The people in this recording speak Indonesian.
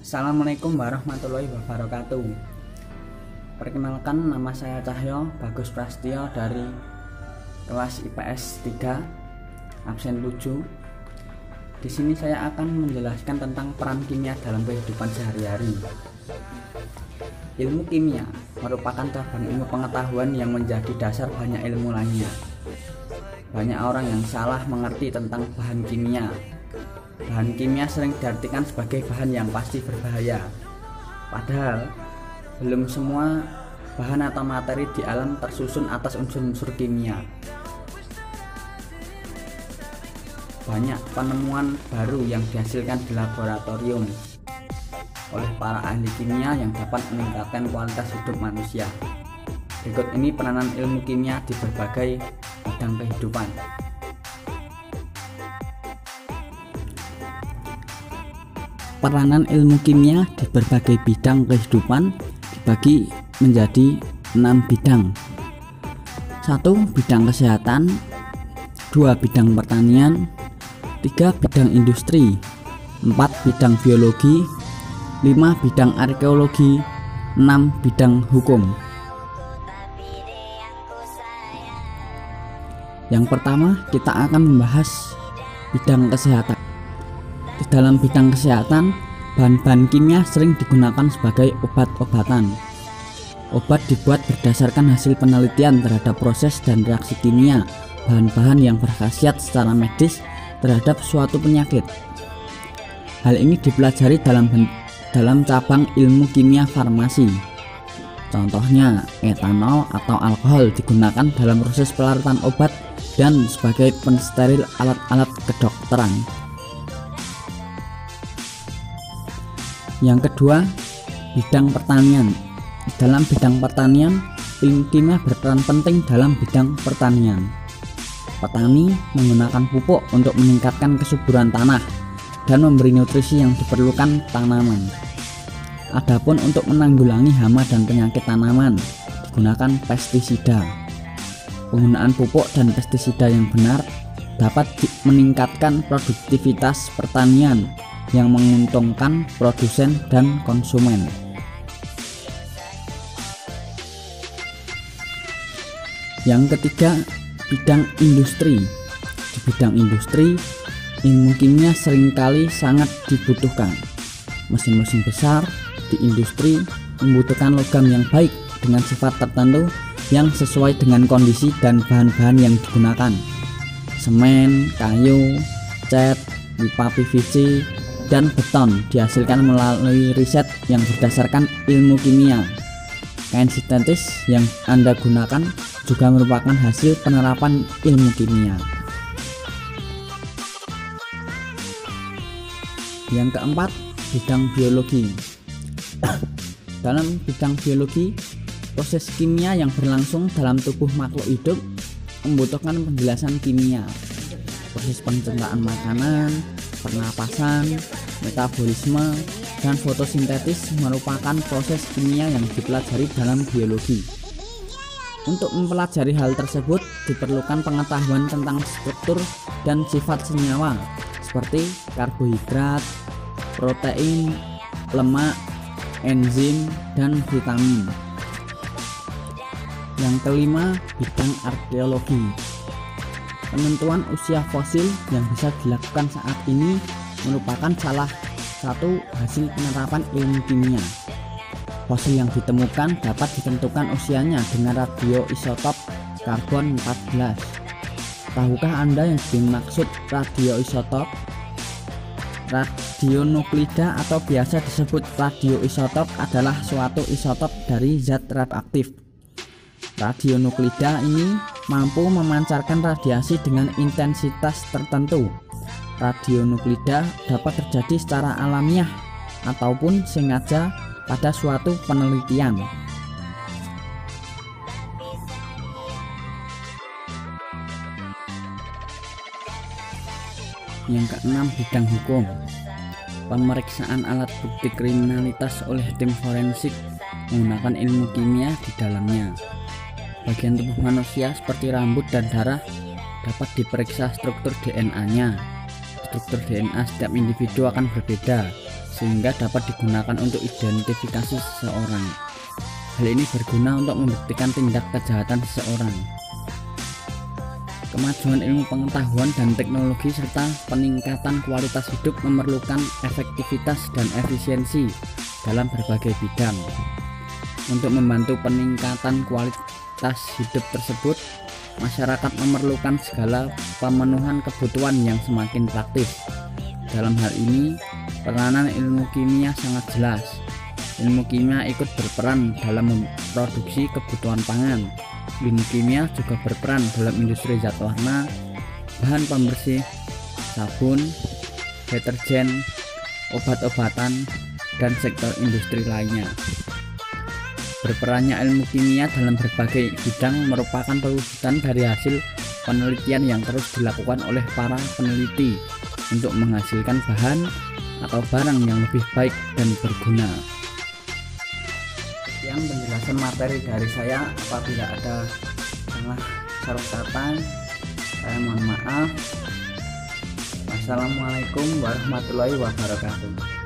Assalamualaikum warahmatullahi wabarakatuh. Perkenalkan, nama saya Cahyo Bagus Prastio dari kelas IPS 3 absen 7. Di sini saya akan menjelaskan tentang peran kimia dalam kehidupan sehari-hari. Ilmu kimia merupakan cabang ilmu pengetahuan yang menjadi dasar banyak ilmu lainnya. Banyak orang yang salah mengerti tentang bahan kimia. Bahan kimia sering diartikan sebagai bahan yang pasti berbahaya. Padahal belum semua bahan atau materi di alam tersusun atas unsur-unsur kimia. Banyak penemuan baru yang dihasilkan di laboratorium oleh para ahli kimia yang dapat meningkatkan kualitas hidup manusia. Berikut ini peranan ilmu kimia di berbagai bidang kehidupan. Peranan ilmu kimia di berbagai bidang kehidupan dibagi menjadi 6 bidang. 1. Bidang kesehatan, 2. Bidang pertanian, 3. Bidang industri, 4. Bidang biologi, 5. Bidang arkeologi, 6. Bidang hukum. Yang pertama, kita akan membahas bidang kesehatan. Di dalam bidang kesehatan, bahan-bahan kimia sering digunakan sebagai obat-obatan. Obat dibuat berdasarkan hasil penelitian terhadap proses dan reaksi kimia bahan-bahan yang berkhasiat secara medis terhadap suatu penyakit. Hal ini dipelajari dalam cabang ilmu kimia farmasi. Contohnya, etanol atau alkohol digunakan dalam proses pelarutan obat dan sebagai pensteril alat-alat kedokteran. Yang kedua, bidang pertanian. Dalam bidang pertanian, ilmu kimia berperan penting dalam bidang pertanian. Petani menggunakan pupuk untuk meningkatkan kesuburan tanah dan memberi nutrisi yang diperlukan tanaman. Adapun untuk menanggulangi hama dan penyakit tanaman, digunakan pestisida. Penggunaan pupuk dan pestisida yang benar dapat meningkatkan produktivitas pertanian yang menguntungkan produsen dan konsumen. Yang ketiga, bidang industri. Di bidang industri, ilmu kimia seringkali sangat dibutuhkan. Mesin-mesin besar di industri membutuhkan logam yang baik dengan sifat tertentu yang sesuai dengan kondisi dan bahan-bahan yang digunakan. Semen, kayu, cat, pipa PVC, dan beton dihasilkan melalui riset yang berdasarkan ilmu kimia. Kain sintetis yang Anda gunakan juga merupakan hasil penerapan ilmu kimia. Yang keempat, bidang biologi. Dalam bidang biologi, proses kimia yang berlangsung dalam tubuh makhluk hidup membutuhkan penjelasan kimia. Proses pencernaan makanan, pernapasan, metabolisme, dan fotosintesis merupakan proses kimia yang dipelajari dalam biologi. Untuk mempelajari hal tersebut diperlukan pengetahuan tentang struktur dan sifat senyawa seperti karbohidrat, protein, lemak, enzim, dan vitamin. Yang kelima, bidang arkeologi. Penentuan usia fosil yang bisa dilakukan saat ini merupakan salah satu hasil penerapan ilmu kimia. Fosil yang ditemukan dapat ditentukan usianya dengan radioisotop karbon 14. Tahukah Anda yang dimaksud radioisotop? Radionuklida atau biasa disebut radioisotop adalah suatu isotop dari zat radioaktif. Radionuklida ini mampu memancarkan radiasi dengan intensitas tertentu. Radionuklida dapat terjadi secara alamiah ataupun sengaja pada suatu penelitian. Yang keenam, bidang hukum. Pemeriksaan alat bukti kriminalitas oleh tim forensik menggunakan ilmu kimia di dalamnya. Bagian tubuh manusia seperti rambut dan darah dapat diperiksa struktur DNA-nya. Struktur DNA setiap individu akan berbeda, sehingga dapat digunakan untuk identifikasi seseorang. Hal ini berguna untuk membuktikan tindak kejahatan seseorang. Kemajuan ilmu pengetahuan dan teknologi serta peningkatan kualitas hidup memerlukan efektivitas dan efisiensi dalam berbagai bidang. Untuk membantu peningkatan kualitas hidup tersebut, masyarakat memerlukan segala pemenuhan kebutuhan yang semakin praktis. Dalam hal ini, peranan ilmu kimia sangat jelas. Ilmu kimia ikut berperan dalam memproduksi kebutuhan pangan. Ilmu kimia juga berperan dalam industri zat warna, bahan pembersih, sabun, deterjen, obat-obatan, dan sektor industri lainnya. Berperannya ilmu kimia dalam berbagai bidang merupakan perwujudan dari hasil penelitian yang terus dilakukan oleh para peneliti untuk menghasilkan bahan atau barang yang lebih baik dan berguna. Yang penjelasan materi dari saya, apabila ada salah kata saya mohon maaf. Wassalamualaikum warahmatullahi wabarakatuh.